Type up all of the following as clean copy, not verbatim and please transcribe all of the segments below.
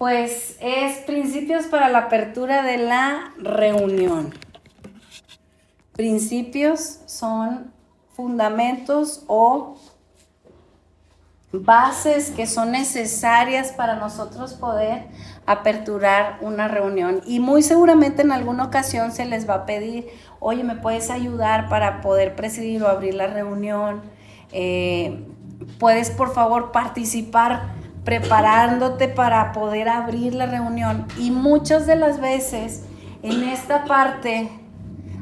Pues es principios para la apertura de la reunión. Principios son fundamentos o bases que son necesarias para nosotros poder aperturar una reunión. Y muy seguramente en alguna ocasión se les va a pedir, oye, ¿me puedes ayudar para poder presidir o abrir la reunión? ¿Puedes por favor participar preparándote para poder abrir la reunión? Y muchas de las veces en esta parte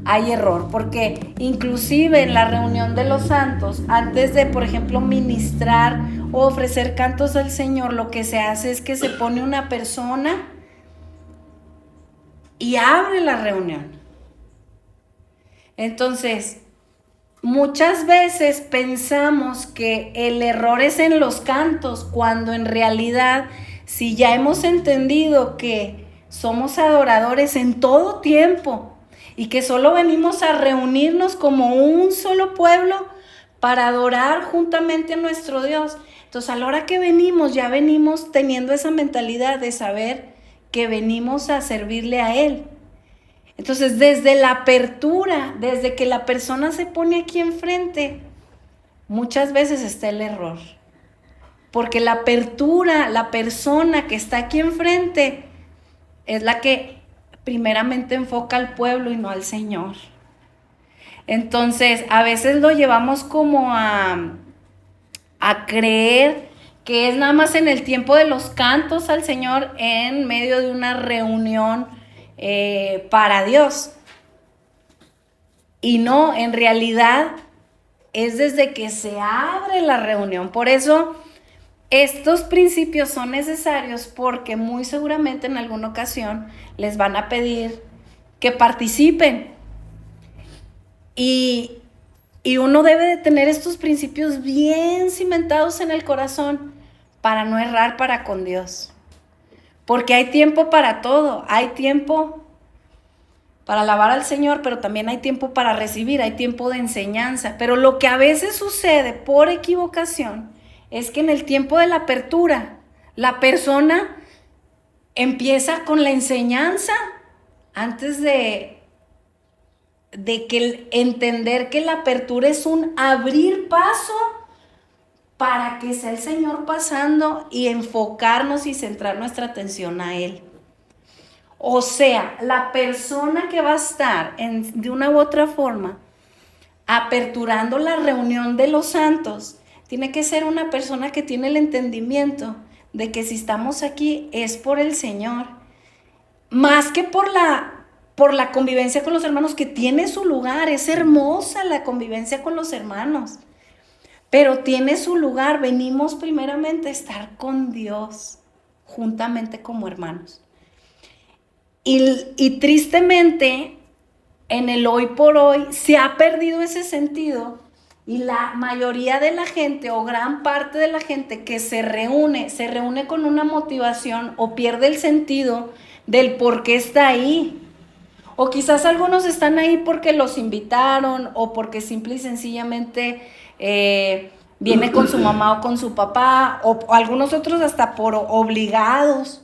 hay error, porque inclusive en la reunión de los santos, antes de, por ejemplo, ministrar o ofrecer cantos al Señor, lo que se hace es que se pone una persona y abre la reunión. Entonces, muchas veces pensamos que el error es en los cantos, cuando en realidad, si ya hemos entendido que somos adoradores en todo tiempo y que solo venimos a reunirnos como un solo pueblo para adorar juntamente a nuestro Dios, entonces a la hora que venimos, ya venimos teniendo esa mentalidad de saber que venimos a servirle a Él. Entonces, desde la apertura, desde que la persona se pone aquí enfrente, muchas veces está el error. Porque la apertura, la persona que está aquí enfrente, es la que primeramente enfoca al pueblo y no al Señor. Entonces, a veces lo llevamos como a creer que es nada más en el tiempo de los cantos al Señor en medio de una reunión para Dios. Y no, en realidad es desde que se abre la reunión. Por eso estos principios son necesarios, porque muy seguramente en alguna ocasión les van a pedir que participen. Y uno debe de tener estos principios bien cimentados en el corazón para no errar para con Dios. Porque hay tiempo para todo, hay tiempo para alabar al Señor, pero también hay tiempo para recibir, hay tiempo de enseñanza. Pero lo que a veces sucede por equivocación es que en el tiempo de la apertura, la persona empieza con la enseñanza antes de que entender que la apertura es un abrir paso para que sea el Señor pasando y enfocarnos y centrar nuestra atención a Él. O sea, la persona que va a estar de una u otra forma aperturando la reunión de los santos tiene que ser una persona que tiene el entendimiento de que si estamos aquí es por el Señor, más que por la convivencia con los hermanos, que tiene su lugar. Es hermosa la convivencia con los hermanos, pero tiene su lugar. Venimos primeramente a estar con Dios, juntamente como hermanos. Y tristemente, en el hoy por hoy, se ha perdido ese sentido, y la mayoría de la gente, o gran parte de la gente que se reúne con una motivación, o pierde el sentido del por qué está ahí. O quizás algunos están ahí porque los invitaron, o porque simple y sencillamente viene con su mamá o con su papá, o algunos otros hasta por obligados.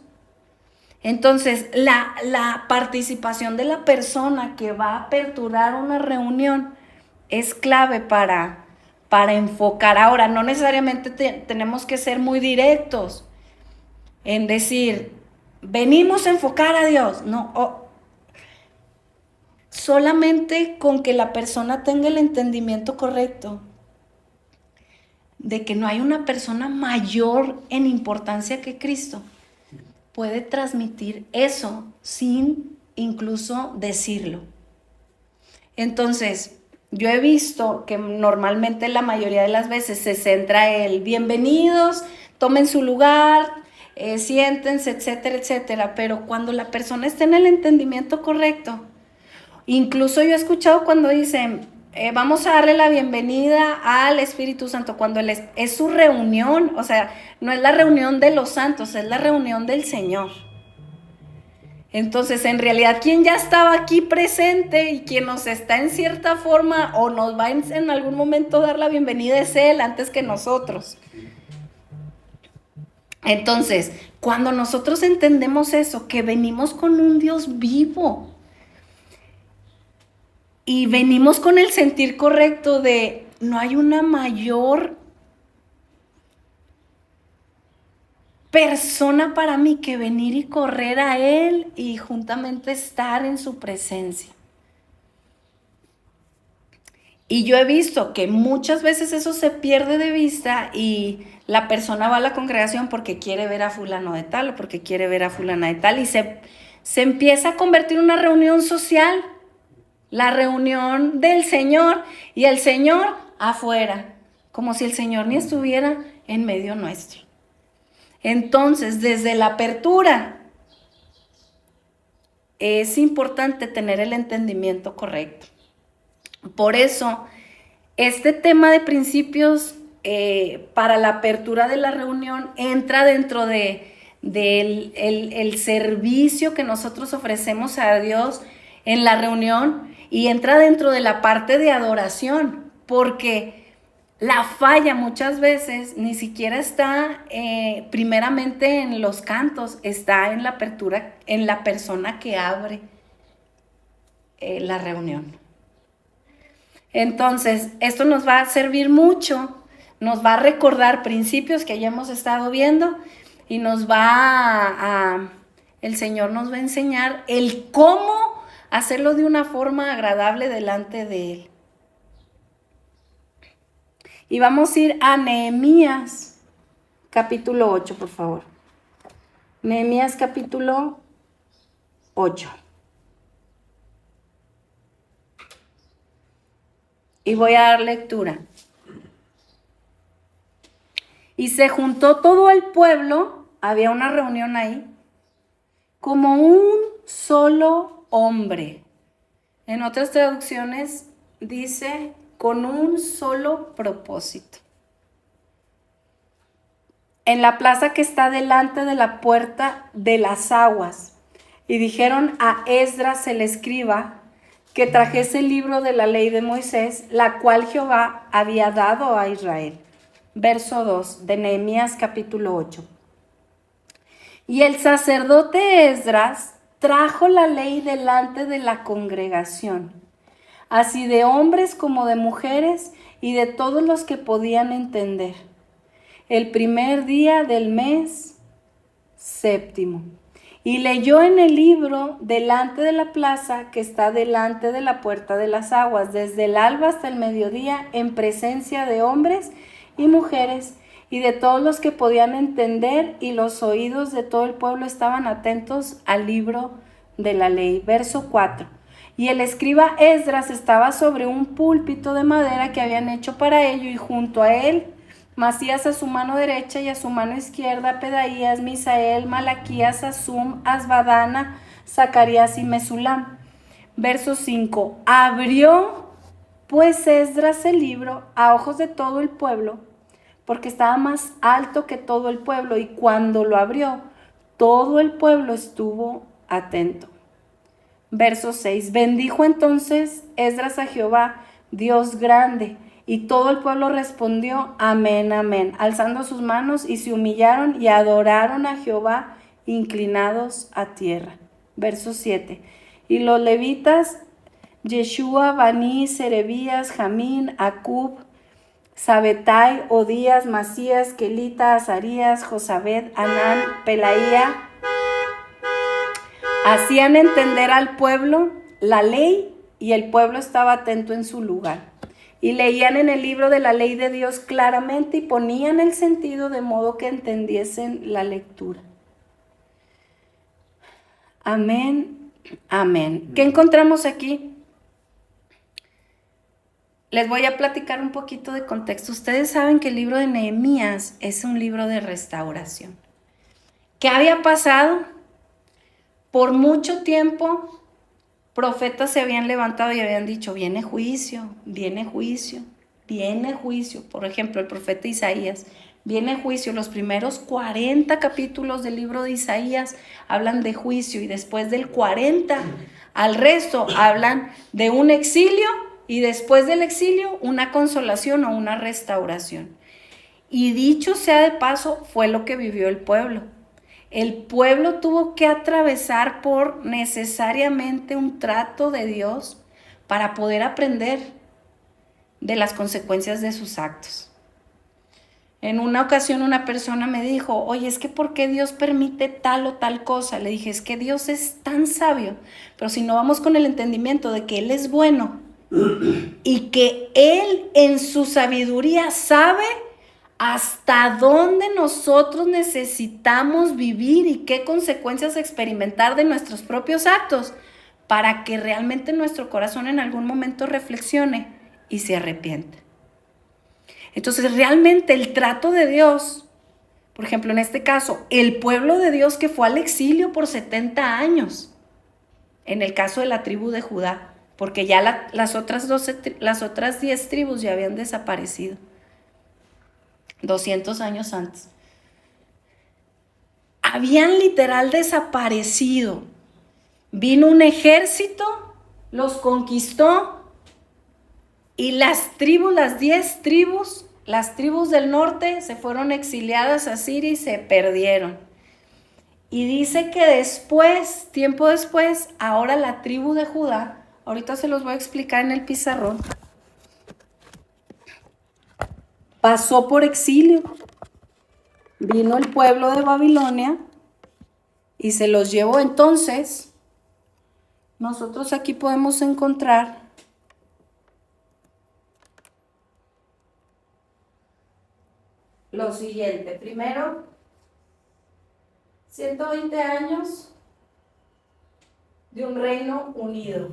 Entonces, la participación de la persona que va a aperturar una reunión es clave para enfocar. Ahora, no necesariamente tenemos que ser muy directos en decir, venimos a enfocar a Dios. No, solamente con que la persona tenga el entendimiento correcto de que no hay una persona mayor en importancia que Cristo, puede transmitir eso sin incluso decirlo. Entonces, yo he visto que normalmente la mayoría de las veces se centra el bienvenidos, tomen su lugar, siéntense, etcétera, etcétera. Pero cuando la persona está en el entendimiento correcto, incluso yo he escuchado cuando dicen, vamos a darle la bienvenida al Espíritu Santo, cuando es su reunión. O sea, no es la reunión de los santos, es la reunión del Señor. Entonces, en realidad, quien ya estaba aquí presente y quien nos está en cierta forma o nos va en algún momento dar la bienvenida es Él antes que nosotros. Entonces, cuando nosotros entendemos eso, que venimos con un Dios vivo y venimos con el sentir correcto de no hay una mayor persona para mí que venir y correr a Él y juntamente estar en su presencia. Y yo he visto que muchas veces eso se pierde de vista y la persona va a la congregación porque quiere ver a fulano de tal o porque quiere ver a fulana de tal y se empieza a convertir en una reunión social, la reunión del Señor y el Señor afuera, como si el Señor ni estuviera en medio nuestro. Entonces, desde la apertura, es importante tener el entendimiento correcto. Por eso, este tema de principios para la apertura de la reunión entra dentro del servicio que nosotros ofrecemos a Dios en la reunión y entra dentro de la parte de adoración, porque la falla muchas veces ni siquiera está primeramente en los cantos, está en la apertura, en la persona que abre la reunión. Entonces, esto nos va a servir mucho, nos va a recordar principios que ya hemos estado viendo y nos va el Señor nos va a enseñar el cómo hacerlo de una forma agradable delante de Él. Y vamos a ir a Nehemías, capítulo 8, por favor. Nehemías, capítulo 8. Y voy a dar lectura. Y se juntó todo el pueblo, había una reunión ahí, como un solo hombre. En otras traducciones dice con un solo propósito. En la plaza que está delante de la puerta de las aguas. Y dijeron a Esdras el escriba que trajese el libro de la ley de Moisés, la cual Jehová había dado a Israel. Verso 2 de Nehemías capítulo 8. Y el sacerdote Esdras trajo la ley delante de la congregación, así de hombres como de mujeres y de todos los que podían entender, el primer día del mes séptimo. Y leyó en el libro delante de la plaza que está delante de la puerta de las aguas, desde el alba hasta el mediodía, en presencia de hombres y mujeres y de todos los que podían entender, y los oídos de todo el pueblo estaban atentos al libro de la ley. Verso 4. Y el escriba Esdras estaba sobre un púlpito de madera que habían hecho para ello, y junto a él Masías a su mano derecha y a su mano izquierda Pedaías, Misael, Malaquías, Asum, Asbadana, Zacarías y Mesulam. Verso 5. Abrió pues Esdras el libro a ojos de todo el pueblo, porque estaba más alto que todo el pueblo, y cuando lo abrió, todo el pueblo estuvo atento. Verso 6. Bendijo entonces Esdras a Jehová, Dios grande, y todo el pueblo respondió, amén, amén, alzando sus manos, y se humillaron y adoraron a Jehová, inclinados a tierra. Verso 7. Y los levitas, Yeshua, Bani, Serebías, Jamín, Acub, Sabetai, Odías, Masías, Kelita, Azarías, Josabed, Anán, Pelaía, hacían entender al pueblo la ley, y el pueblo estaba atento en su lugar. Y leían en el libro de la ley de Dios claramente y ponían el sentido de modo que entendiesen la lectura. Amén, amén. ¿Qué encontramos aquí? Les voy a platicar un poquito de contexto. Ustedes saben que el libro de Nehemías es un libro de restauración. ¿Qué había pasado? Por mucho tiempo, profetas se habían levantado y habían dicho, viene juicio, viene juicio, viene juicio. Por ejemplo, el profeta Isaías, viene juicio. Los primeros 40 capítulos del libro de Isaías hablan de juicio, y después del 40 al resto hablan de un exilio, y después del exilio una consolación o una restauración. Y dicho sea de paso, fue lo que vivió el pueblo. El pueblo tuvo que atravesar por necesariamente un trato de Dios para poder aprender de las consecuencias de sus actos. En una ocasión una persona me dijo, oye, es que ¿por qué Dios permite tal o tal cosa? Le dije, es que Dios es tan sabio, pero si no vamos con el entendimiento de que Él es bueno y que Él en su sabiduría sabe hasta dónde nosotros necesitamos vivir y qué consecuencias experimentar de nuestros propios actos para que realmente nuestro corazón en algún momento reflexione y se arrepienta. Entonces realmente el trato de Dios, por ejemplo en este caso, el pueblo de Dios que fue al exilio por 70 años, en el caso de la tribu de Judá, porque ya las otras 10 tribus ya habían desaparecido 200 años antes. Habían literal desaparecido. Vino un ejército, los conquistó y las 10 tribus, las tribus del norte se fueron exiliadas a Siria y se perdieron. Y dice que después, tiempo después, ahora la tribu de Judá, ahorita se los voy a explicar en el pizarrón, pasó por exilio. Vino el pueblo de Babilonia y se los llevó. Entonces, nosotros aquí podemos encontrar lo siguiente. Primero, 120 años de un reino unido.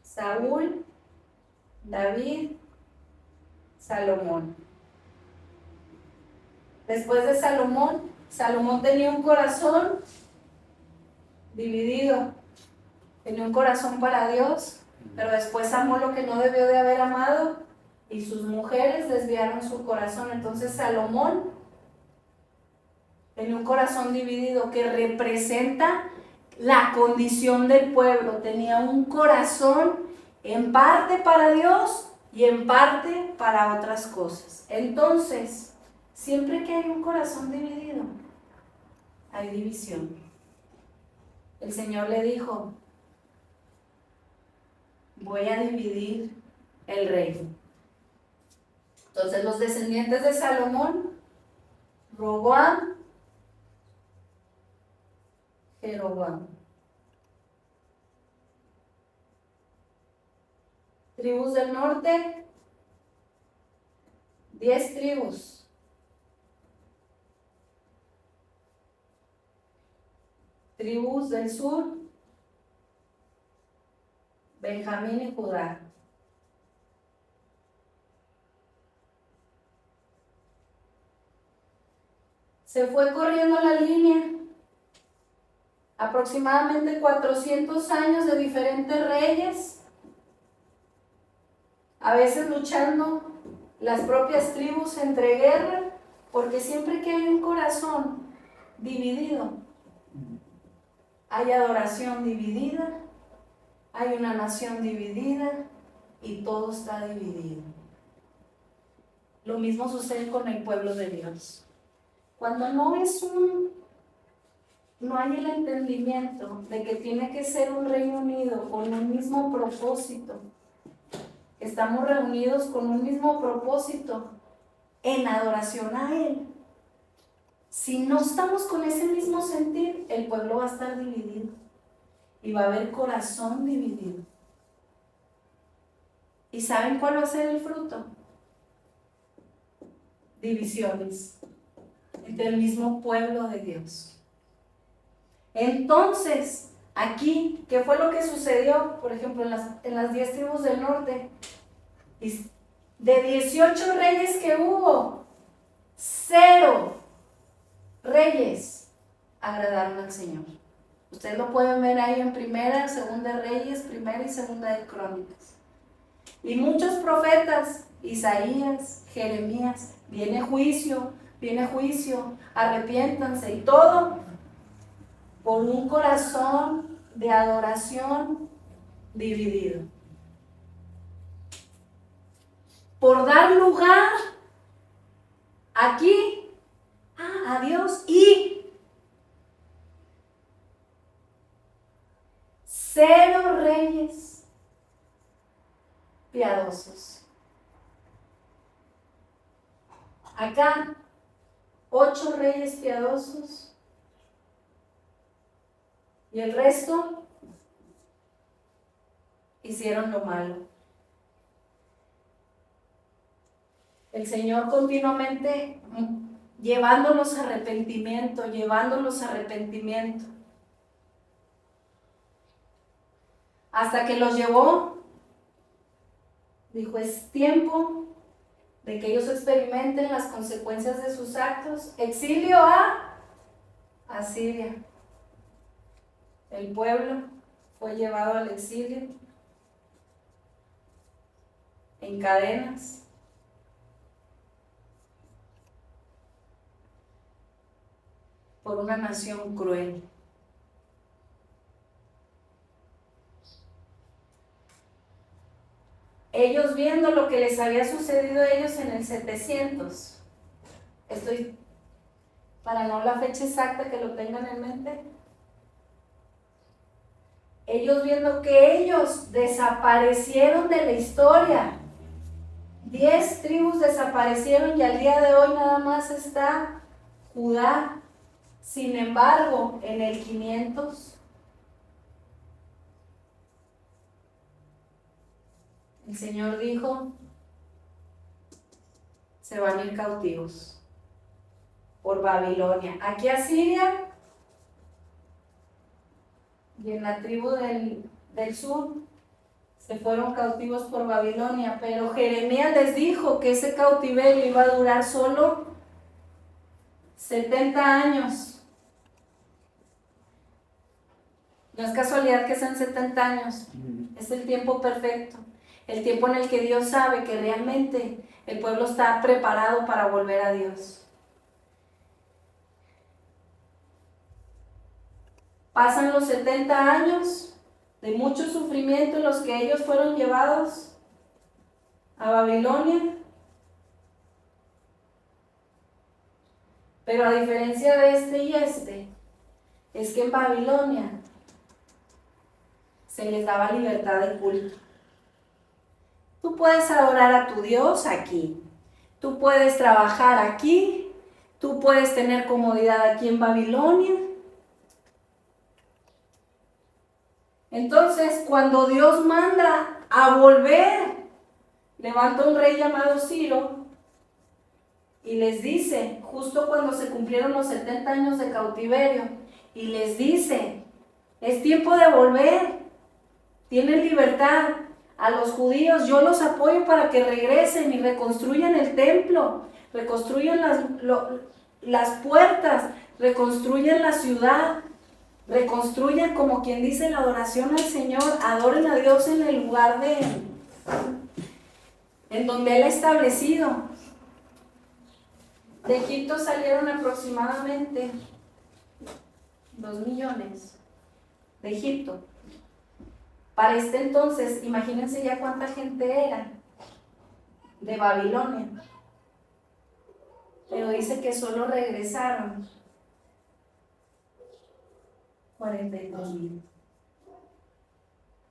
Saúl, David, Salomón. Después de Salomón, Salomón tenía un corazón dividido. Tenía un corazón para Dios, pero después amó lo que no debió de haber amado y sus mujeres desviaron su corazón. Entonces Salomón tenía un corazón dividido que representa la condición del pueblo. Tenía un corazón en parte para Dios y en parte para otras cosas. Entonces, siempre que hay un corazón dividido, hay división. El Señor le dijo, voy a dividir el reino. Entonces los descendientes de Salomón, Roboam, Jeroboam. Tribus del norte, 10 tribus. Tribus del sur, Benjamín y Judá. Se fue corriendo la línea. Aproximadamente 400 años de diferentes reyes, a veces luchando las propias tribus entre guerra, porque siempre que hay un corazón dividido, hay adoración dividida, hay una nación dividida y todo está dividido. Lo mismo sucede con el pueblo de Dios. Cuando no hay el entendimiento de que tiene que ser un reino unido con un mismo propósito, estamos reunidos con un mismo propósito en adoración a Él. Si no estamos con ese mismo sentir, el pueblo va a estar dividido y va a haber corazón dividido. ¿Y saben cuál va a ser el fruto? Divisiones entre el mismo pueblo de Dios. Entonces, aquí, ¿qué fue lo que sucedió? Por ejemplo, en las 10 tribus del norte, de 18 reyes que hubo, 0 reyes agradaron al Señor. Ustedes lo pueden ver ahí en Primera, Segunda de Reyes, Primera y Segunda de Crónicas. Y muchos profetas, Isaías, Jeremías, viene juicio, arrepiéntanse y todo por un corazón de adoración dividido. por dar lugar aquí a Dios y 0 reyes piadosos. Acá 8 reyes piadosos y el resto hicieron lo malo. El Señor continuamente llevándolos a arrepentimiento, hasta que los llevó, dijo, es tiempo de que ellos experimenten las consecuencias de sus actos. Exilio a Asiria. El pueblo fue llevado al exilio en cadenas. Por una nación cruel. Ellos viendo lo que les había sucedido a ellos en el 700, estoy, para no la fecha exacta que lo tengan en mente, ellos viendo que ellos desaparecieron de la historia, 10 tribus desaparecieron y al día de hoy nada más está Judá. Sin embargo, en el 500, el Señor dijo, se van a ir cautivos por Babilonia. Aquí a Siria y en la tribu del sur se fueron cautivos por Babilonia, pero Jeremías les dijo que ese cautiverio iba a durar solo 70 años. No es casualidad que sean 70 años, es el tiempo perfecto, el tiempo en el que Dios sabe que realmente el pueblo está preparado para volver a Dios. Pasan los 70 años de mucho sufrimiento en los que ellos fueron llevados a Babilonia, pero a diferencia de este y este, es que en Babilonia se les daba libertad de culto. Tú puedes adorar a tu Dios aquí, tú puedes trabajar aquí, tú puedes tener comodidad aquí en Babilonia. Entonces, cuando Dios manda a volver, levanta un rey llamado Ciro y les dice, justo cuando se cumplieron los 70 años de cautiverio, y les dice, es tiempo de volver. Tienen libertad. A los judíos yo los apoyo para que regresen y reconstruyan el templo, reconstruyan las puertas, reconstruyan la ciudad, reconstruyan, como quien dice, la adoración al Señor, adoren a Dios en el lugar en donde Él ha establecido. De Egipto salieron aproximadamente 2 millones de Egipto. Para este entonces, imagínense ya cuánta gente era de Babilonia. Pero dice que solo regresaron 42,000.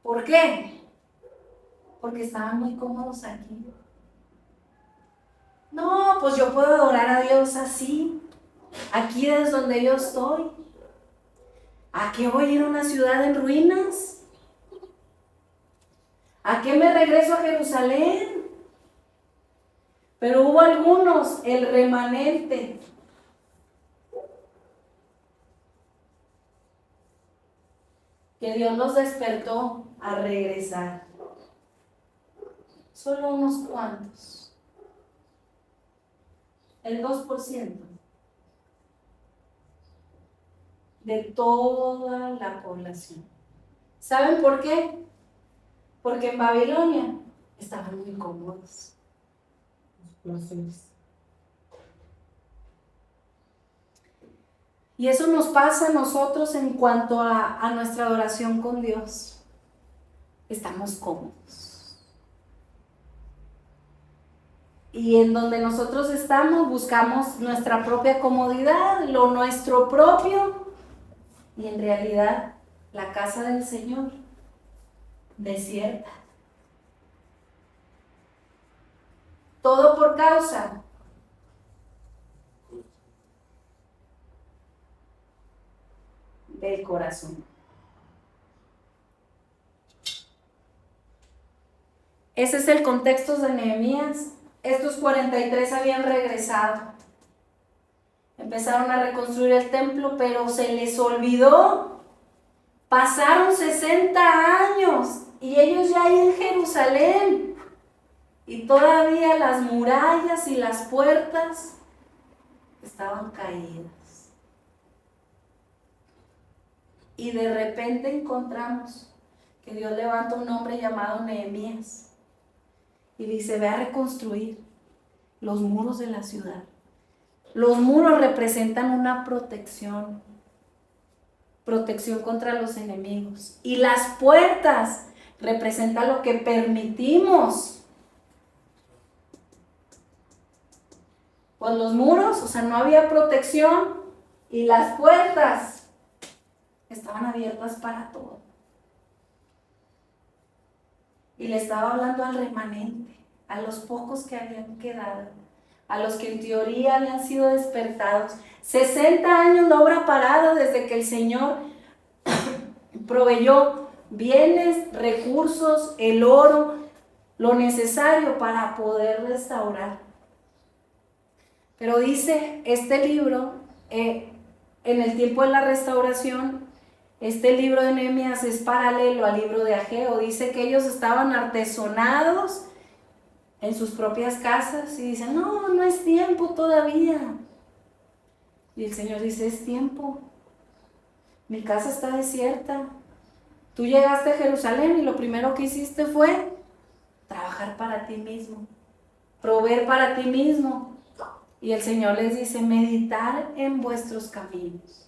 ¿Por qué? Porque estaban muy cómodos aquí. No, pues yo puedo adorar a Dios así. Aquí es donde yo estoy. ¿A qué voy a ir a una ciudad en ruinas? ¿A qué me regreso a Jerusalén? Pero hubo algunos, el remanente, que Dios los despertó a regresar. Solo unos cuantos. El 2% de toda la población. ¿Saben por qué? Porque en Babilonia estaban muy cómodos. Y eso nos pasa a nosotros en cuanto a nuestra adoración con Dios. Estamos cómodos. Y en donde nosotros estamos buscamos nuestra propia comodidad, lo nuestro propio, y en realidad la casa del Señor desierta. Todo por causa del corazón. Ese es el contexto de Nehemías. Estos 43 habían regresado. Empezaron a reconstruir el templo, pero se les olvidó. Pasaron 60 años y ellos ya ahí en Jerusalén. Y todavía las murallas y las puertas estaban caídas. Y de repente encontramos que Dios levanta un hombre llamado Nehemías. Y dice, ve a reconstruir los muros de la ciudad. Los muros representan una protección contra los enemigos. Y las puertas representan lo que permitimos. Pues los muros, o sea, no había protección, y las puertas estaban abiertas para todo. Y le estaba hablando al remanente, a los pocos que habían quedado, a los que en teoría habían sido despertados. 60 años de obra parada desde que el Señor proveyó bienes, recursos, el oro, lo necesario para poder restaurar. Pero dice este libro, en el tiempo de la restauración, este libro de Nehemías es paralelo al libro de Ageo. Dice que ellos estaban artesonados en sus propias casas y dicen, no, no es tiempo todavía. Y el Señor dice, es tiempo. Mi casa está desierta. Tú llegaste a Jerusalén y lo primero que hiciste fue trabajar para ti mismo, proveer para ti mismo. Y el Señor les dice, meditar en vuestros caminos.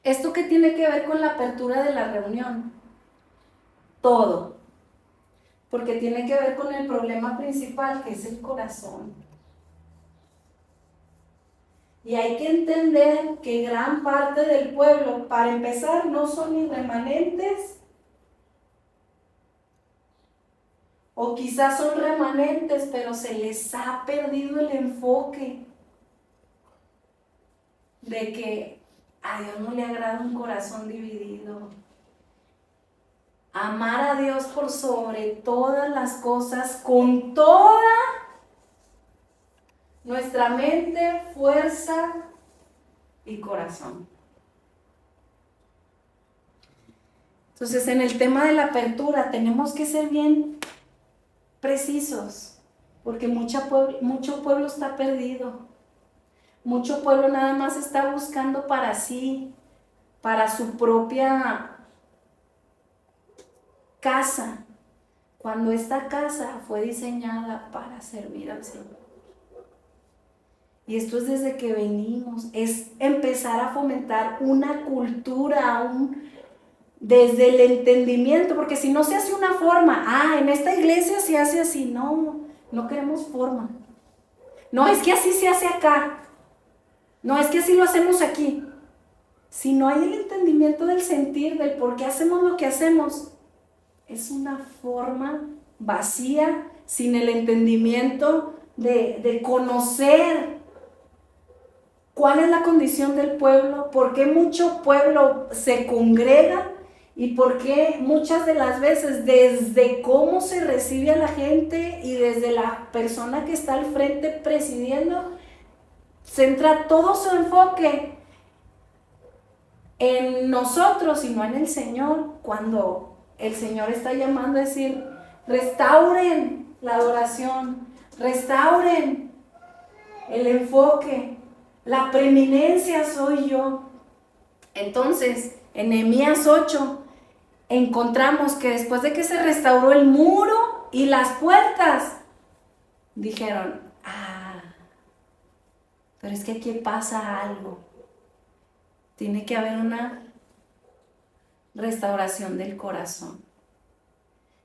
¿Esto qué tiene que ver con la apertura de la reunión? Todo. Porque tiene que ver con el problema principal, que es el corazón. Y hay que entender que gran parte del pueblo, para empezar, no son ni remanentes, o quizás son remanentes, pero se les ha perdido el enfoque de que a Dios no le agrada un corazón dividido. Amar a Dios por sobre todas las cosas, con toda nuestra mente, fuerza y corazón. Entonces, en el tema de la apertura tenemos que ser bien precisos, porque mucho pueblo está perdido. Mucho pueblo nada más está buscando para sí, para su propia casa, cuando esta casa fue diseñada para servir al Señor. Y esto es desde que venimos, es empezar a fomentar una cultura, desde el entendimiento, porque si no se hace una forma, en esta iglesia se hace así, no queremos forma. No, es que así se hace acá. No, es que así lo hacemos aquí. Si no hay el entendimiento del sentir, del por qué hacemos lo que hacemos, es una forma vacía, sin el entendimiento de conocer cuál es la condición del pueblo, por qué mucho pueblo se congrega y por qué muchas de las veces desde cómo se recibe a la gente y desde la persona que está al frente presidiendo, centra todo su enfoque en nosotros y no en el Señor, cuando el Señor está llamando a decir, restauren la adoración, restauren el enfoque, la preeminencia soy yo. Entonces, en Nehemías 8 encontramos que después de que se restauró el muro y las puertas, dijeron, pero es que aquí pasa algo. Tiene que haber una restauración del corazón.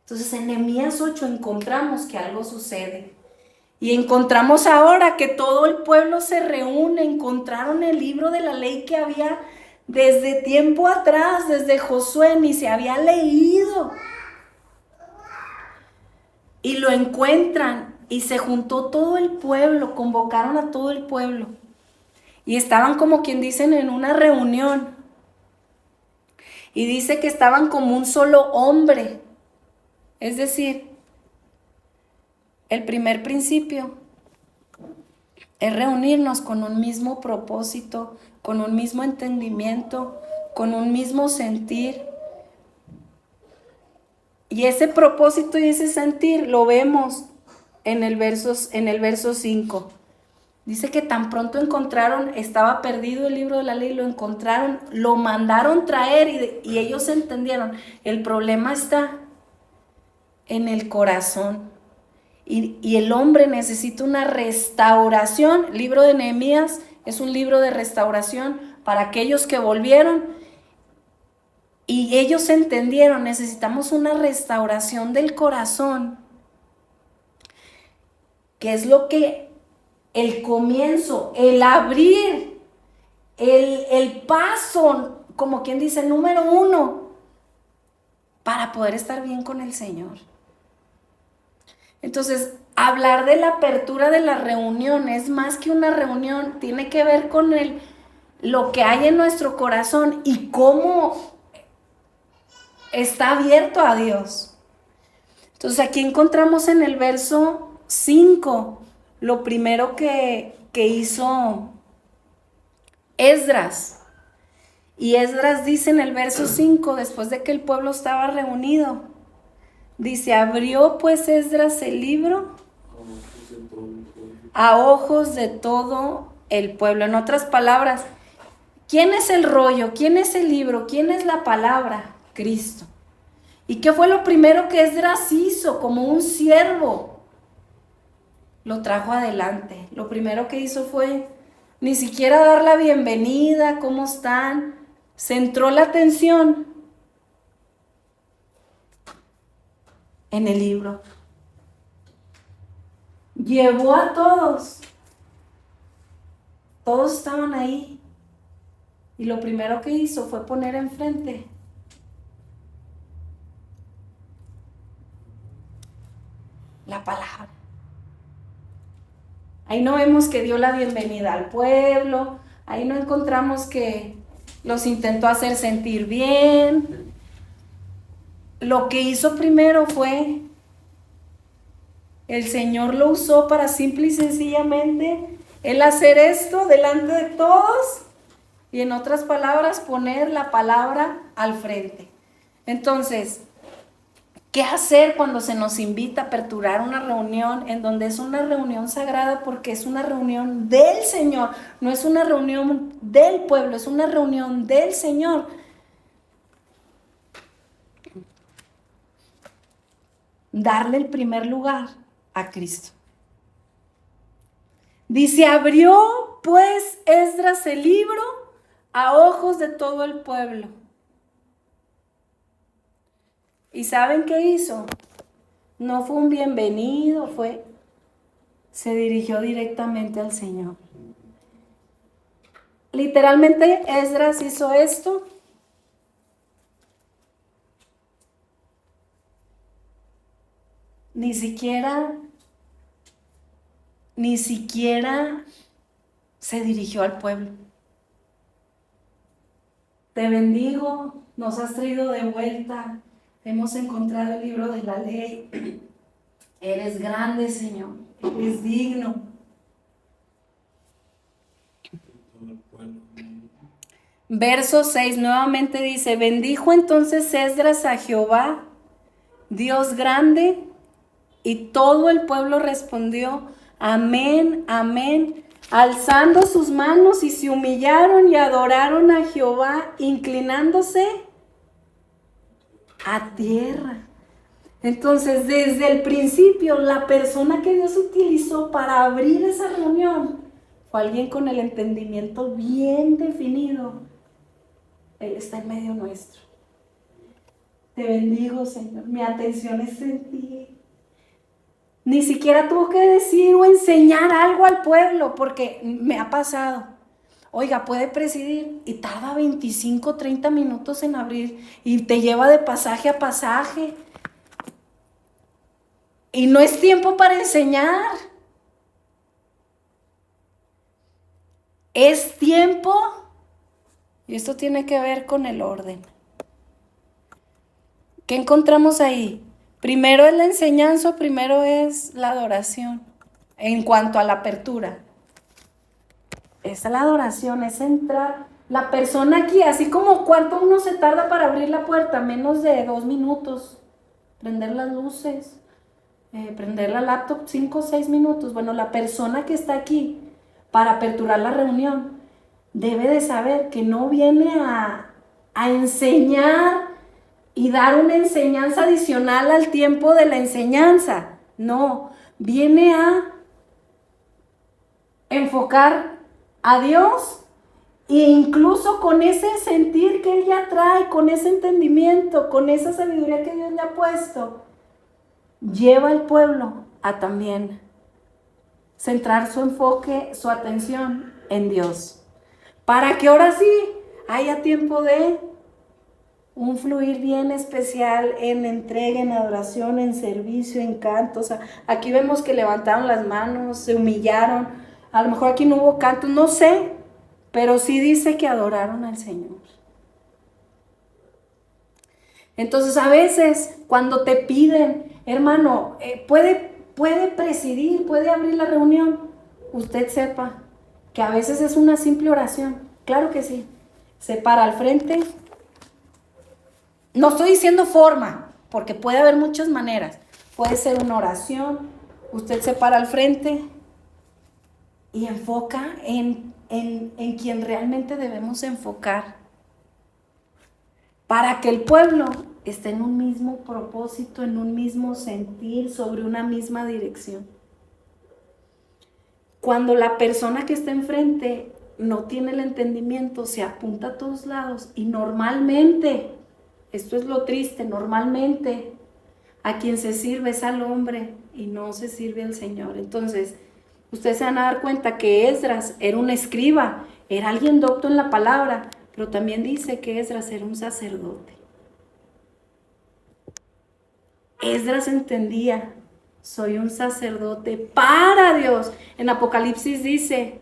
Entonces en Nehemías 8 encontramos que algo sucede. Y encontramos ahora que todo el pueblo se reúne, encontraron el libro de la ley que había desde tiempo atrás, desde Josué, ni se había leído. Y lo encuentran y se juntó todo el pueblo, convocaron a todo el pueblo. Y estaban como quien dicen en una reunión. Y dice que estaban como un solo hombre. Es decir, el primer principio es reunirnos con un mismo propósito, con un mismo entendimiento, con un mismo sentir. Y ese propósito y ese sentir lo vemos en el verso 5. Dice que tan pronto encontraron, estaba perdido el libro de la ley, lo encontraron, lo mandaron traer y ellos entendieron. El problema está en el corazón. Y el hombre necesita una restauración. El libro de Nehemías es un libro de restauración para aquellos que volvieron. Y ellos entendieron, necesitamos una restauración del corazón. Que es lo que el comienzo, el abrir, el paso, como quien dice, número 1, para poder estar bien con el Señor. Entonces, hablar de la apertura de la reunión es más que una reunión, tiene que ver con lo que hay en nuestro corazón y cómo está abierto a Dios. Entonces, aquí encontramos en el verso 5 lo primero que hizo Esdras. Y Esdras dice en el verso 5, después de que el pueblo estaba reunido, dice, abrió pues Esdras el libro a ojos de todo el pueblo. En otras palabras, ¿quién es el rollo? ¿Quién es el libro? ¿Quién es la palabra? Cristo. ¿Y qué fue lo primero que Esdras hizo como un siervo? Lo trajo adelante. Lo primero que hizo fue ni siquiera dar la bienvenida, ¿cómo están? Centró la atención en el libro. Llevó a todos. Todos estaban ahí. Y lo primero que hizo fue poner enfrente la palabra. Ahí no vemos que dio la bienvenida al pueblo. Ahí no encontramos que los intentó hacer sentir bien. Lo que hizo primero fue, el Señor lo usó para simple y sencillamente Él hacer esto delante de todos y en otras palabras poner la palabra al frente. Entonces, ¿qué hacer cuando se nos invita a aperturar una reunión en donde es una reunión sagrada? Porque es una reunión del Señor, no es una reunión del pueblo, es una reunión del Señor. Darle el primer lugar a Cristo. Dice, abrió pues Esdras el libro a ojos de todo el pueblo. ¿Y saben qué hizo? No fue un bienvenido, se dirigió directamente al Señor. Literalmente Esdras hizo esto. Ni siquiera se dirigió al pueblo. Te bendigo, nos has traído de vuelta, hemos encontrado el libro de la ley. Eres grande, Señor, eres digno. Verso 6 nuevamente dice, bendijo entonces Esdras a Jehová, Dios grande, y todo el pueblo respondió, amén, amén, alzando sus manos y se humillaron y adoraron a Jehová, inclinándose a tierra. Entonces, desde el principio, la persona que Dios utilizó para abrir esa reunión fue alguien con el entendimiento bien definido. Él está en medio nuestro. Te bendigo, Señor. Mi atención es en ti. Ni siquiera tuvo que decir o enseñar algo al pueblo, porque me ha pasado. Oiga, puede presidir y tarda 25, 30 minutos en abrir y te lleva de pasaje a pasaje. Y no es tiempo para enseñar. Es tiempo, y esto tiene que ver con el orden. ¿Qué encontramos ahí? Primero es la enseñanza, primero es la adoración. En cuanto a la apertura, es la adoración, es entrar. La persona aquí, así como cuánto uno se tarda para abrir la puerta, menos de 2 minutos. Prender las luces, prender la laptop, 5 o 6 minutos. Bueno, la persona que está aquí para aperturar la reunión debe de saber que no viene a enseñar y dar una enseñanza adicional al tiempo de la enseñanza. No, viene a enfocar a Dios e incluso con ese sentir que Él ya trae, con ese entendimiento, con esa sabiduría que Dios le ha puesto, lleva al pueblo a también centrar su enfoque, su atención en Dios. Para que ahora sí haya tiempo de un fluir bien especial en entrega, en adoración, en servicio, en canto. O sea, aquí vemos que levantaron las manos, se humillaron. A lo mejor aquí no hubo canto, no sé, pero sí dice que adoraron al Señor. Entonces a veces cuando te piden, hermano, puede presidir, puede abrir la reunión, usted sepa que a veces es una simple oración. Claro que sí. Se para al frente. No estoy diciendo forma, porque puede haber muchas maneras. Puede ser una oración, usted se para al frente y enfoca en quien realmente debemos enfocar. Para que el pueblo esté en un mismo propósito, en un mismo sentir, sobre una misma dirección. Cuando la persona que está enfrente no tiene el entendimiento, se apunta a todos lados y normalmente, esto es lo triste, normalmente a quien se sirve es al hombre y no se sirve al Señor. Entonces, ustedes se van a dar cuenta que Esdras era un escriba, era alguien docto en la palabra, pero también dice que Esdras era un sacerdote. Esdras entendía, soy un sacerdote para Dios. En Apocalipsis dice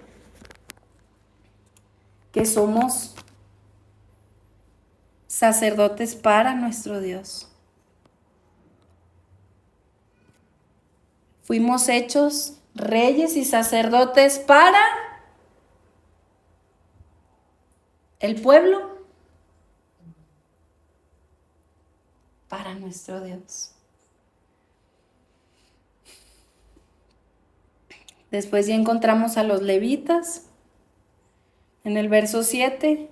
que somos sacerdotes para nuestro Dios. Fuimos hechos reyes y sacerdotes para el pueblo, para nuestro Dios. Después ya encontramos a los levitas en el verso 7.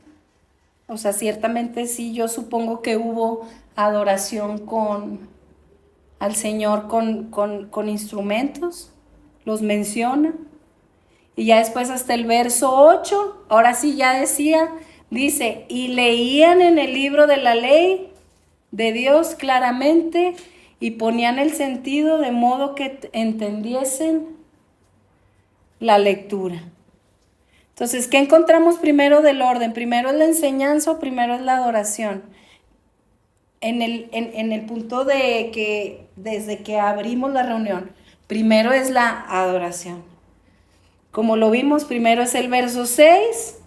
O sea, ciertamente sí, yo supongo que hubo adoración al Señor con instrumentos, los menciona. Y ya después hasta el verso 8, ahora sí ya dice, y leían en el libro de la ley de Dios claramente y ponían el sentido de modo que entendiesen la lectura. Entonces, ¿qué encontramos primero del orden? ¿Primero es la enseñanza o primero es la adoración? En el punto de que desde que abrimos la reunión, primero es la adoración. Como lo vimos, primero es el verso 6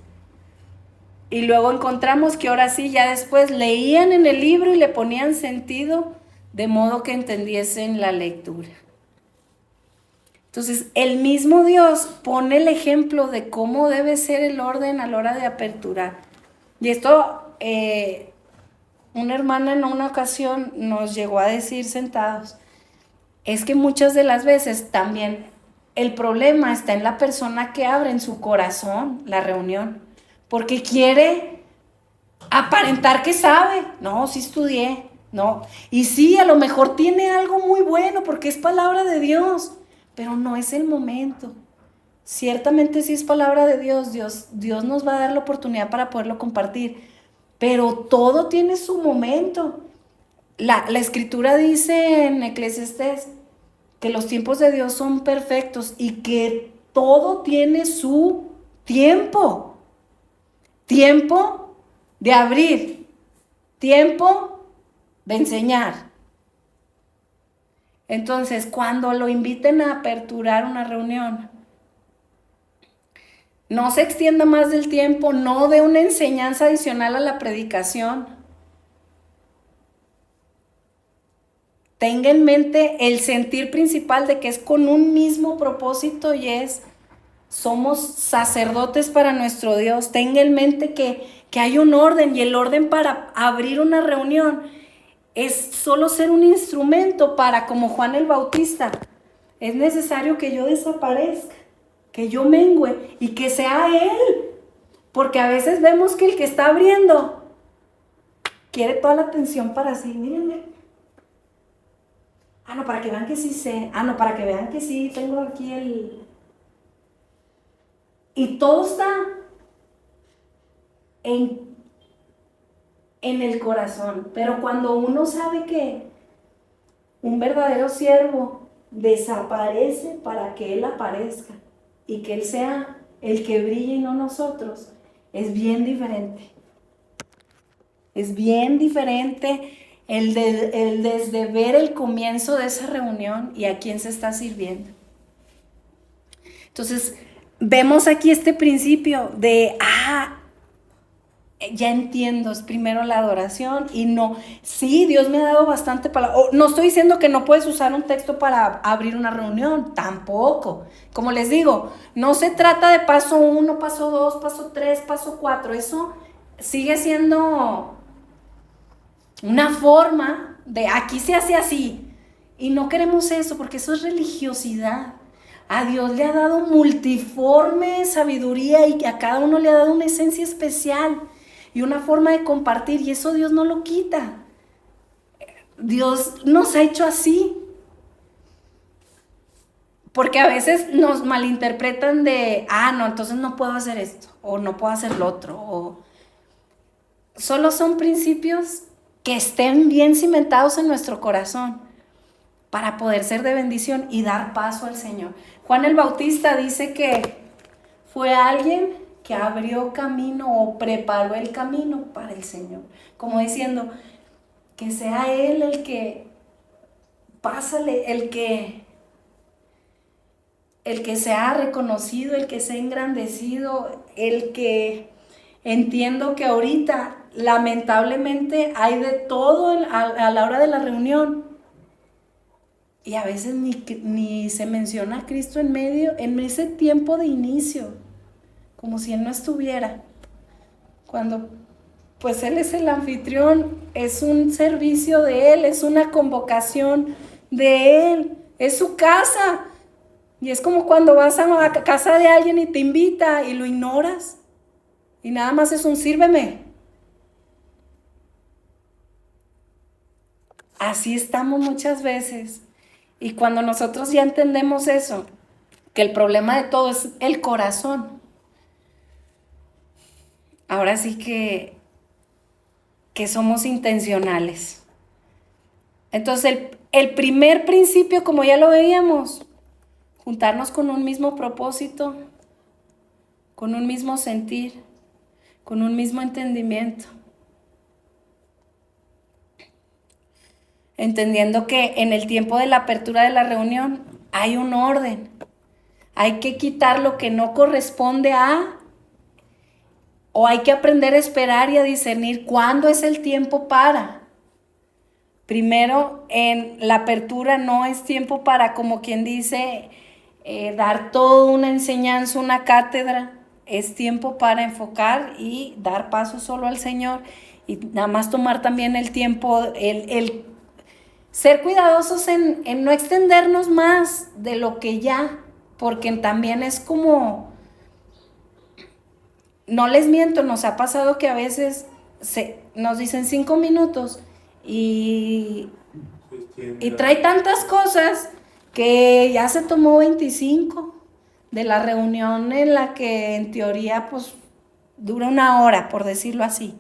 y luego encontramos que ahora sí, ya después leían en el libro y le ponían sentido de modo que entendiesen la lectura. Entonces, el mismo Dios pone el ejemplo de cómo debe ser el orden a la hora de aperturar. Y esto, una hermana en una ocasión nos llegó a decir sentados, es que muchas de las veces también el problema está en la persona que abre en su corazón la reunión, porque quiere aparentar que sabe. No, sí estudié, no. Y sí, a lo mejor tiene algo muy bueno porque es palabra de Dios, pero no es el momento. Ciertamente sí es palabra de Dios, Dios nos va a dar la oportunidad para poderlo compartir, pero todo tiene su momento. La escritura dice en Eclesiastés que los tiempos de Dios son perfectos y que todo tiene su tiempo. Tiempo de abrir, tiempo de enseñar. Entonces, cuando lo inviten a aperturar una reunión, no se extienda más del tiempo, no dé una enseñanza adicional a la predicación. Tenga en mente el sentir principal de que es con un mismo propósito y es, somos sacerdotes para nuestro Dios. Tenga en mente que hay un orden, y el orden para abrir una reunión es solo ser un instrumento para, como Juan el Bautista, es necesario que yo desaparezca, que yo mengüe y que sea Él. Porque a veces vemos que el que está abriendo quiere toda la atención para sí. Mírenme. Ah, no, para que vean que sí sé. Ah, no, para que vean que sí tengo aquí el... Y todo está en el corazón. Pero cuando uno sabe que un verdadero siervo desaparece para que Él aparezca y que Él sea el que brille y no nosotros, es bien diferente. Es bien diferente el desde ver el comienzo de esa reunión y a quién se está sirviendo. Entonces, vemos aquí este principio de, ya entiendo, es primero la adoración y no, sí, Dios me ha dado bastante palabra. No estoy diciendo que no puedes usar un texto para abrir una reunión, tampoco. Como les digo, no se trata de paso 1, paso 2, paso 3, paso 4, eso sigue siendo una forma de aquí se hace así. Y no queremos eso porque eso es religiosidad. A Dios le ha dado multiforme sabiduría y a cada uno le ha dado una esencia especial y una forma de compartir, y eso Dios no lo quita. Dios nos ha hecho así. Porque a veces nos malinterpretan de, no, entonces no puedo hacer esto o no puedo hacer lo otro. O... Solo son principios que estén bien cimentados en nuestro corazón para poder ser de bendición y dar paso al Señor. Juan el Bautista dice que fue alguien que abrió camino o preparó el camino para el Señor. Como diciendo, que sea Él el que, pásale, el que sea reconocido, el que sea engrandecido, el que entiendo que ahorita lamentablemente hay de todo a la hora de la reunión. Y a veces ni se menciona a Cristo en medio, en ese tiempo de inicio, como si Él no estuviera. Cuando pues Él es el anfitrión, es un servicio de Él, es una convocación de Él, es su casa. Y es como cuando vas a la casa de alguien y te invita y lo ignoras. Y nada más es un sírveme. Así estamos muchas veces. Y cuando nosotros ya entendemos eso, que el problema de todo es el corazón, ahora sí que somos intencionales. Entonces el primer principio, como ya lo veíamos, juntarnos con un mismo propósito, con un mismo sentir, con un mismo entendimiento. Entendiendo que en el tiempo de la apertura de la reunión hay un orden. Hay que quitar lo que no corresponde o hay que aprender a esperar y a discernir cuándo es el tiempo para. Primero, en la apertura no es tiempo para, como quien dice, dar toda una enseñanza, una cátedra. Es tiempo para enfocar y dar paso solo al Señor y nada más tomar también el tiempo, el ser cuidadosos en no extendernos más de lo que ya, porque también es como, no les miento, nos ha pasado que a veces nos dicen 5 minutos y trae tantas cosas que ya se tomó 25 de la reunión en la que en teoría pues dura 1 hora, por decirlo así.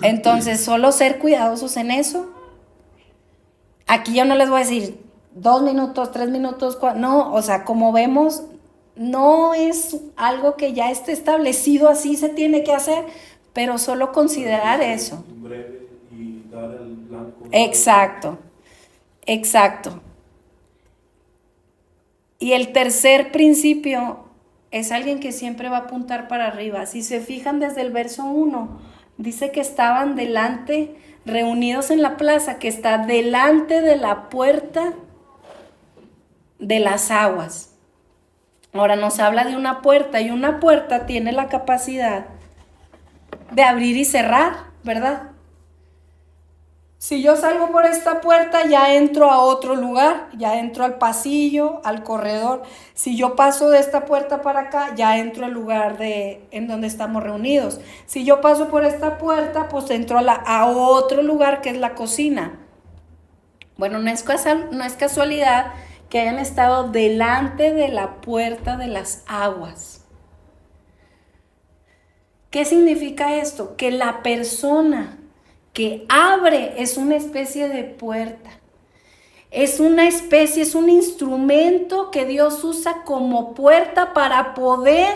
Entonces, solo ser cuidadosos en eso. Aquí yo no les voy a decir 2 minutos, 3 minutos, no, o sea, como vemos, no es algo que ya esté establecido, así se tiene que hacer, pero solo considerar eso. Breve y dar el blanco. Exacto, exacto. Y el tercer principio es alguien que siempre va a apuntar para arriba. Si se fijan desde el verso 1, dice que estaban delante, reunidos en la plaza, que está delante de la puerta de las aguas. Ahora nos habla de una puerta, y una puerta tiene la capacidad de abrir y cerrar, ¿verdad? Si yo salgo por esta puerta, ya entro a otro lugar, ya entro al pasillo, al corredor. Si yo paso de esta puerta para acá, ya entro al lugar en donde estamos reunidos. Si yo paso por esta puerta, pues entro a otro lugar que es la cocina. Bueno, no es casualidad que hayan estado delante de la puerta de las aguas. ¿Qué significa esto? Que la persona que abre es una especie de puerta. Es un instrumento que Dios usa como puerta para poder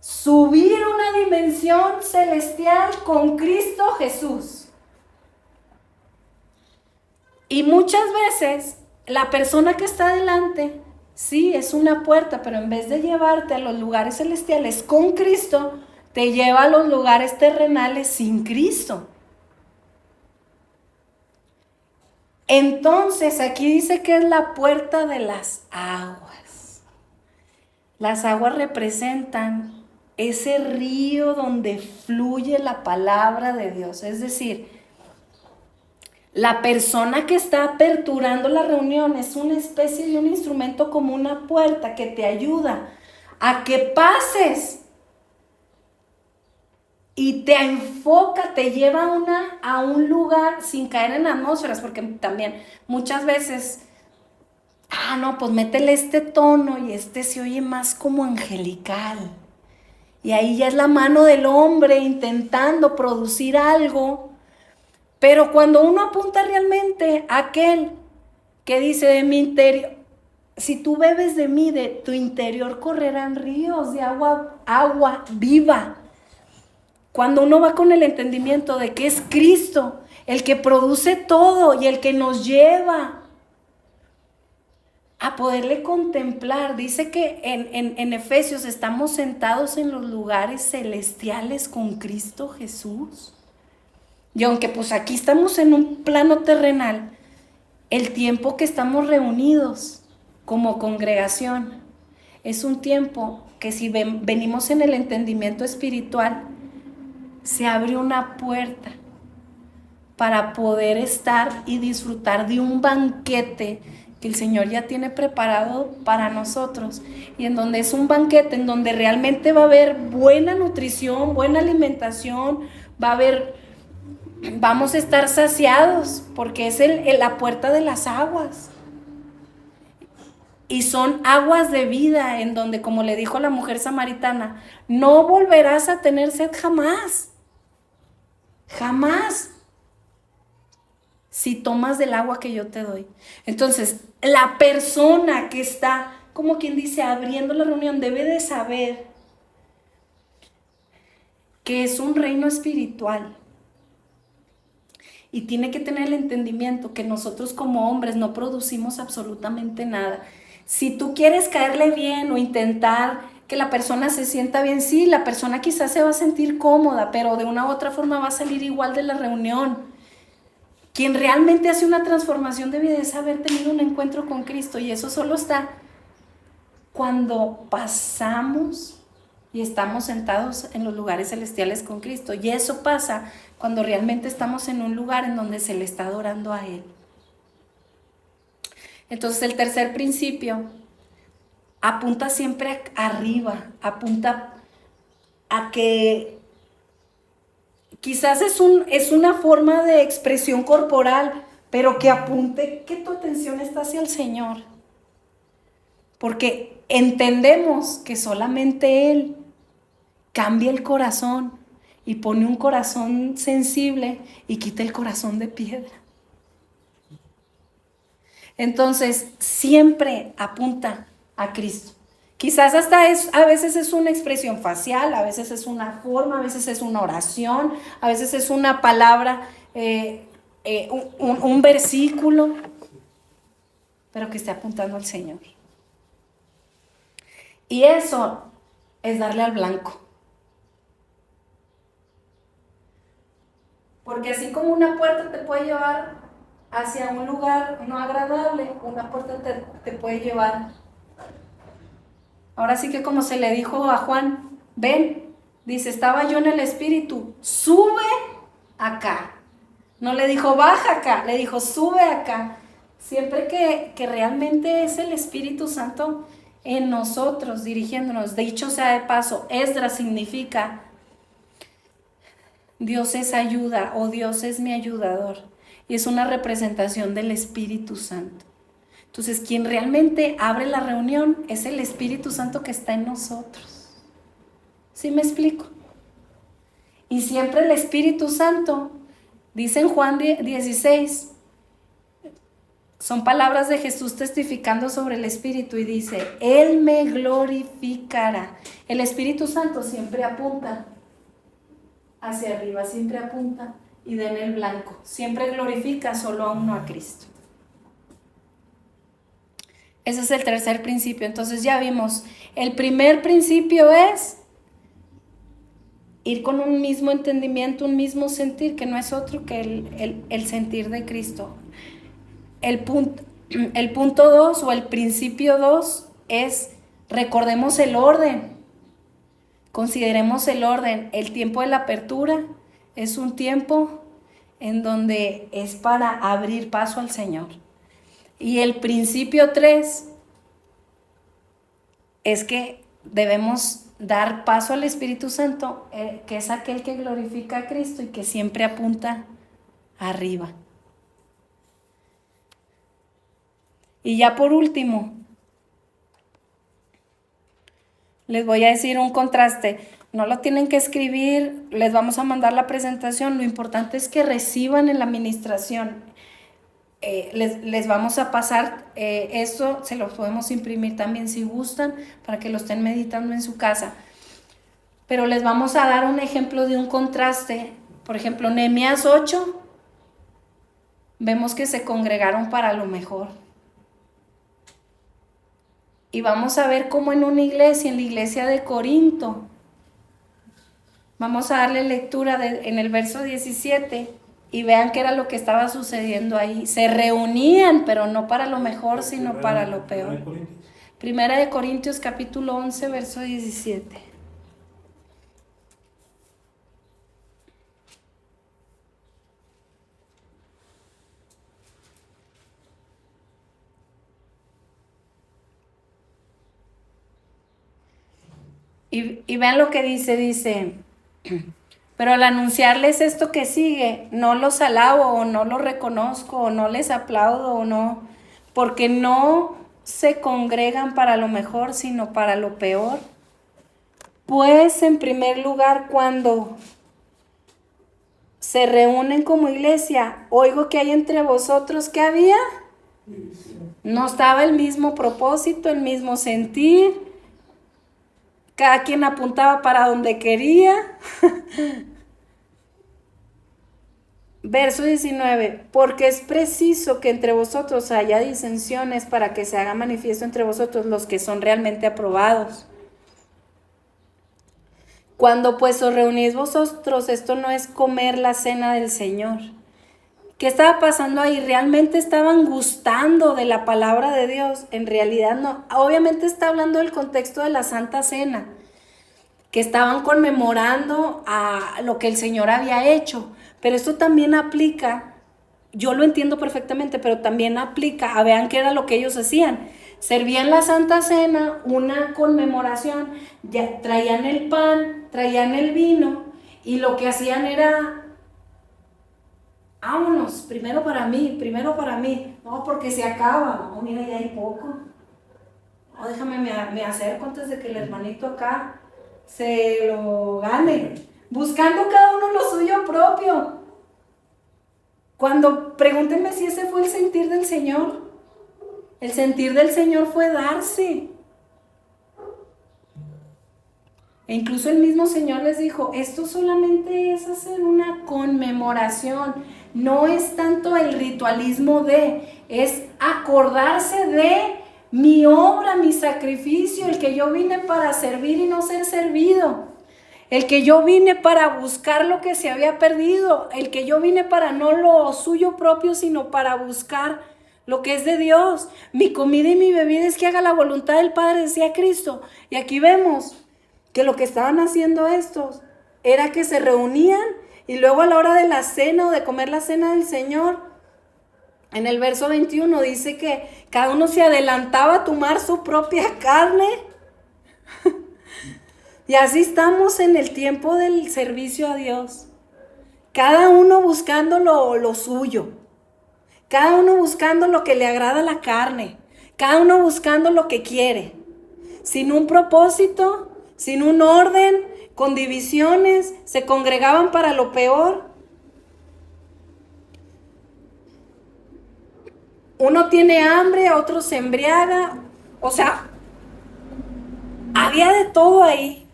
subir una dimensión celestial con Cristo Jesús. Y muchas veces la persona que está delante, sí, es una puerta, pero en vez de llevarte a los lugares celestiales con Cristo, te lleva a los lugares terrenales sin Cristo. Entonces, aquí dice que es la puerta de las aguas. Las aguas representan ese río donde fluye la palabra de Dios. Es decir, la persona que está aperturando la reunión es una especie de un instrumento como una puerta que te ayuda a que pases y te enfoca, te lleva a un lugar sin caer en atmósferas, porque también muchas veces, no, pues métele este tono y este se oye más como angelical. Y ahí ya es la mano del hombre intentando producir algo. Pero cuando uno apunta realmente a aquel que dice de mi interior, si tú bebes de mí, de tu interior correrán ríos de agua viva. Cuando uno va con el entendimiento de que es Cristo el que produce todo y el que nos lleva a poderle contemplar. Dice que en Efesios estamos sentados en los lugares celestiales con Cristo Jesús. Y aunque pues aquí estamos en un plano terrenal, el tiempo que estamos reunidos como congregación es un tiempo que si venimos en el entendimiento espiritual, se abre una puerta para poder estar y disfrutar de un banquete que el Señor ya tiene preparado para nosotros, y en donde es un banquete en donde realmente va a haber buena nutrición, buena alimentación, vamos a estar saciados, porque es la puerta de las aguas. Y son aguas de vida, en donde, como le dijo la mujer samaritana, no volverás a tener sed jamás. Jamás. Si tomas del agua que yo te doy. Entonces, la persona que está, como quien dice, abriendo la reunión, debe de saber que es un reino espiritual. Y tiene que tener el entendimiento que nosotros como hombres no producimos absolutamente nada. Si tú quieres caerle bien o intentar que la persona se sienta bien, sí, la persona quizás se va a sentir cómoda, pero de una u otra forma va a salir igual de la reunión. Quien realmente hace una transformación debe de haber tenido un encuentro con Cristo, y eso solo está cuando pasamos y estamos sentados en los lugares celestiales con Cristo. Y eso pasa cuando realmente estamos en un lugar en donde se le está adorando a Él. Entonces, el tercer principio apunta siempre arriba, apunta a que quizás es una forma de expresión corporal, pero que apunte que tu atención está hacia el Señor. Porque entendemos que solamente Él cambia el corazón y pone un corazón sensible y quita el corazón de piedra. Entonces, siempre apunta a Cristo. Quizás hasta a veces es una expresión facial, a veces es una forma, a veces es una oración, a veces es una palabra, un versículo, pero que esté apuntando al Señor. Y eso es darle al blanco. Porque así como una puerta te puede llevar hacia un lugar no agradable, una puerta te puede llevar. Ahora sí que como se le dijo a Juan, ven, dice, estaba yo en el Espíritu, sube acá. No le dijo baja acá, le dijo sube acá. Siempre que realmente es el Espíritu Santo en nosotros, dirigiéndonos. Dicho sea de paso, Esdras significa Dios es ayuda o Dios es mi ayudador. Y es una representación del Espíritu Santo. Entonces, quien realmente abre la reunión es el Espíritu Santo que está en nosotros. ¿Sí me explico? Y siempre el Espíritu Santo, dice en Juan 16, son palabras de Jesús testificando sobre el Espíritu y dice, Él me glorificará. El Espíritu Santo siempre apunta hacia arriba, siempre apunta y da en el blanco. Siempre glorifica solo a uno, a Cristo. Ese es el tercer principio. Entonces ya vimos, el primer principio es ir con un mismo entendimiento, un mismo sentir, que no es otro que el sentir de Cristo. El punto 2 o el principio 2 es recordemos el orden. Consideremos el orden. El tiempo de la apertura es un tiempo en donde es para abrir paso al Señor. Y el principio 3 es que debemos dar paso al Espíritu Santo, que es aquel que glorifica a Cristo y que siempre apunta arriba. Y ya por último, les voy a decir un contraste. No lo tienen que escribir, les vamos a mandar la presentación. Lo importante es que reciban en la administración. Les vamos a pasar esto, se los podemos imprimir también si gustan, para que lo estén meditando en su casa. Pero les vamos a dar un ejemplo de un contraste. Por ejemplo, Nehemías 8, vemos que se congregaron para lo mejor. Y vamos a ver cómo en una iglesia, en la iglesia de Corinto, vamos a darle lectura en el verso 17 y vean qué era lo que estaba sucediendo ahí. Se reunían, pero no para lo mejor, sino para lo peor. Primera de Corintios capítulo 11, verso 17. Y vean lo que dice, pero al anunciarles esto que sigue, no los alabo o no los reconozco o no les aplaudo o no, porque no se congregan para lo mejor, sino para lo peor. Pues en primer lugar, cuando se reúnen como iglesia, oigo que hay entre vosotros, ¿qué había? No estaba el mismo propósito, el mismo sentir. Cada quien apuntaba para donde quería. Verso 19, porque es preciso que entre vosotros haya disensiones para que se haga manifiesto entre vosotros los que son realmente aprobados. Cuando pues os reunís vosotros, esto no es comer la cena del Señor. ¿Qué estaba pasando ahí? ¿Realmente estaban gustando de la palabra de Dios? En realidad no. Obviamente está hablando del contexto de la Santa Cena, que estaban conmemorando a lo que el Señor había hecho. Pero esto también aplica, yo lo entiendo perfectamente, pero también aplica, vean qué era lo que ellos hacían. Servían la Santa Cena, una conmemoración, ya traían el pan, traían el vino, y lo que hacían era, vámonos, primero para mí, no, porque se acaba, no, mira, ya hay poco, no, déjame, me acerco antes de que el hermanito acá se lo gane. buscando cada uno lo suyo propio. Cuando, pregúntenme si ese fue el sentir del Señor. El sentir del Señor fue darse. E incluso el mismo Señor les dijo, esto solamente es hacer una conmemoración. No es tanto el ritualismo es acordarse de mi obra, mi sacrificio, el que yo vine para servir y no ser servido. El que yo vine para buscar lo que se había perdido. El que yo vine para no lo suyo propio, sino para buscar lo que es de Dios. Mi comida y mi bebida es que haga la voluntad del Padre, decía Cristo. Y aquí vemos que lo que estaban haciendo estos era que se reunían y luego a la hora de la cena o de comer la cena del Señor, en el verso 21 dice que cada uno se adelantaba a tomar su propia carne. Y así estamos en el tiempo del servicio a Dios. Cada uno buscando lo suyo. Cada uno buscando lo que le agrada a la carne. Cada uno buscando lo que quiere. Sin un propósito, sin un orden, con divisiones, se congregaban para lo peor. Uno tiene hambre, otro se embriaga. O sea, había de todo ahí.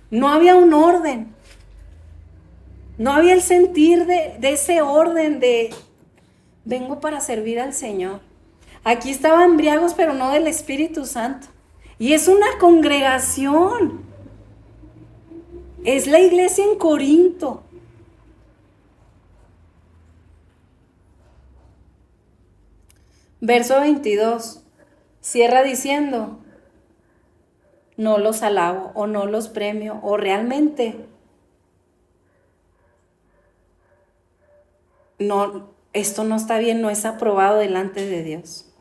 No había un orden. No había el sentir de ese orden de vengo para servir al Señor. Aquí estaban embriagos, pero no del Espíritu Santo. Y es una congregación. Es la iglesia en Corinto. Verso 22. Cierra diciendo, no los alabo o no los premio o realmente no, esto no está bien, no es aprobado delante de Dios.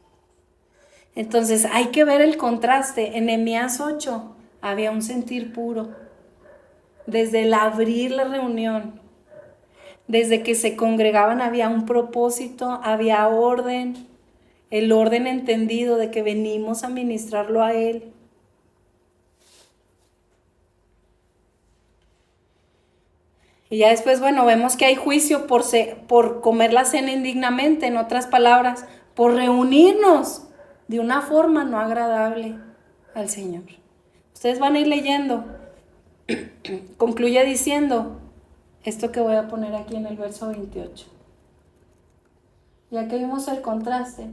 Entonces hay que ver el contraste. En Nehemías 8 había un sentir puro. Desde el abrir la reunión, desde que se congregaban había un propósito, había orden, el orden entendido de que venimos a ministrarlo a Él. Y ya después, bueno, vemos que hay juicio por comer la cena indignamente, en otras palabras, por reunirnos de una forma no agradable al Señor. Ustedes van a ir leyendo. Concluye diciendo esto que voy a poner aquí en el verso 28. Ya que vimos el contraste.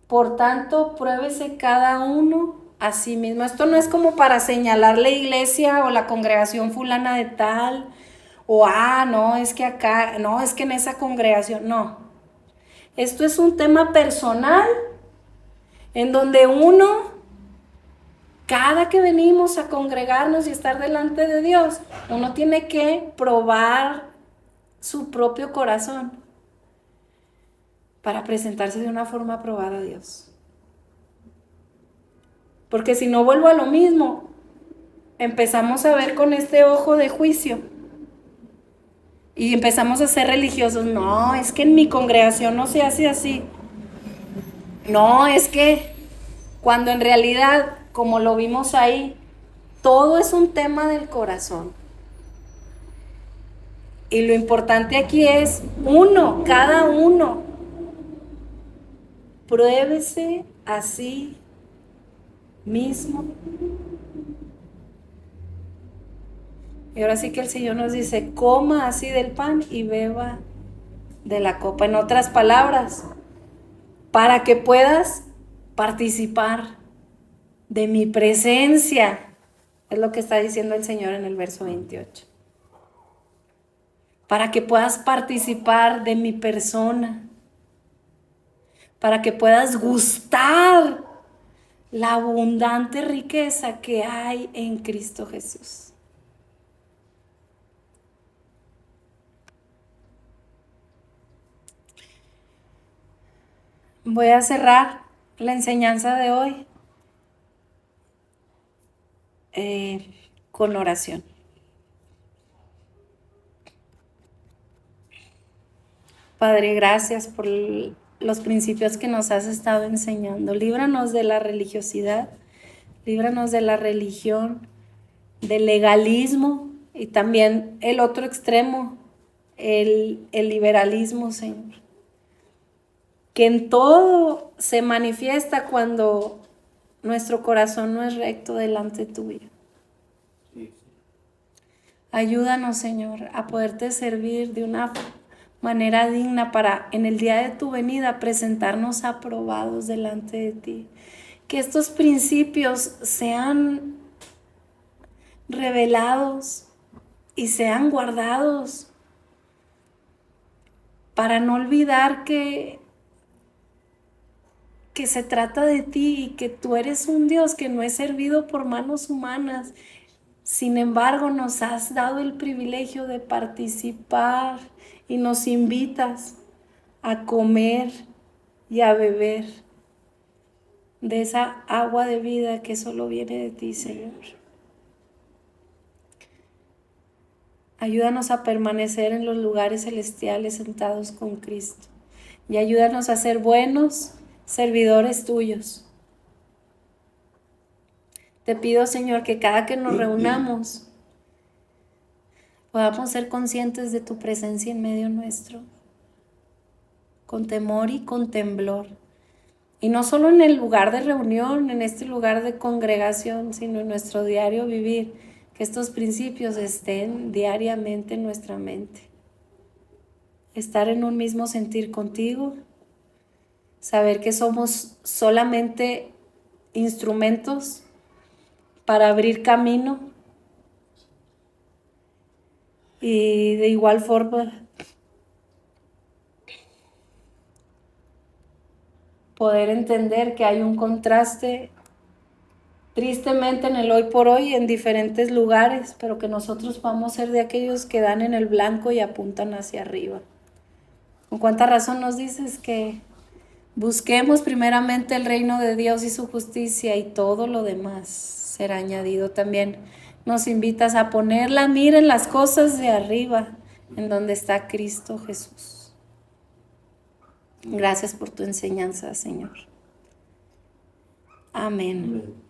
Por tanto, pruébese cada uno a sí mismo. Esto no es como para señalar la iglesia o la congregación fulana de tal, o no, es que acá, no, es que en esa congregación, no. Esto es un tema personal en donde cada que venimos a congregarnos y estar delante de Dios, uno tiene que probar su propio corazón para presentarse de una forma aprobada a Dios. Porque si no, vuelvo a lo mismo, empezamos a ver con este ojo de juicio y empezamos a ser religiosos. No, es que en mi congregación no se hace así. No, es que cuando en realidad, como lo vimos ahí, todo es un tema del corazón. Y lo importante aquí es cada uno, pruébese a sí mismo. Y ahora sí que el Señor nos dice, coma así del pan y beba de la copa. En otras palabras, para que puedas participar de mi presencia. Es lo que está diciendo el Señor en el verso 28. Para que puedas participar de mi persona. Para que puedas gustar la abundante riqueza que hay en Cristo Jesús. Voy a cerrar la enseñanza de hoy con oración. Padre, gracias por los principios que nos has estado enseñando. Líbranos de la religiosidad, líbranos de la religión, del legalismo y también el otro extremo, el liberalismo, Señor. Que en todo se manifiesta cuando nuestro corazón no es recto delante tuyo. Sí, sí. Ayúdanos, Señor, a poderte servir de una manera digna para en el día de tu venida presentarnos aprobados delante de ti. Que estos principios sean revelados y sean guardados para no olvidar que se trata de ti y que tú eres un Dios que no es servido por manos humanas. Sin embargo, nos has dado el privilegio de participar y nos invitas a comer y a beber de esa agua de vida que solo viene de ti, Señor. Ayúdanos a permanecer en los lugares celestiales sentados con Cristo y ayúdanos a ser buenos servidores tuyos. Te pido, Señor, que cada que nos reunamos podamos ser conscientes de tu presencia en medio nuestro, con temor y con temblor. Y no solo en el lugar de reunión, en este lugar de congregación, sino en nuestro diario vivir, que estos principios estén diariamente en nuestra mente. Estar en un mismo sentir contigo, saber que somos solamente instrumentos para abrir camino y de igual forma poder entender que hay un contraste tristemente en el hoy por hoy en diferentes lugares, pero que nosotros vamos a ser de aquellos que dan en el blanco y apuntan hacia arriba. ¿Con cuánta razón nos dices que busquemos primeramente el reino de Dios y su justicia y todo lo demás será añadido? También nos invitas a poner la mira en las cosas de arriba, en donde está Cristo Jesús. Gracias por tu enseñanza, Señor. Amén. Amén.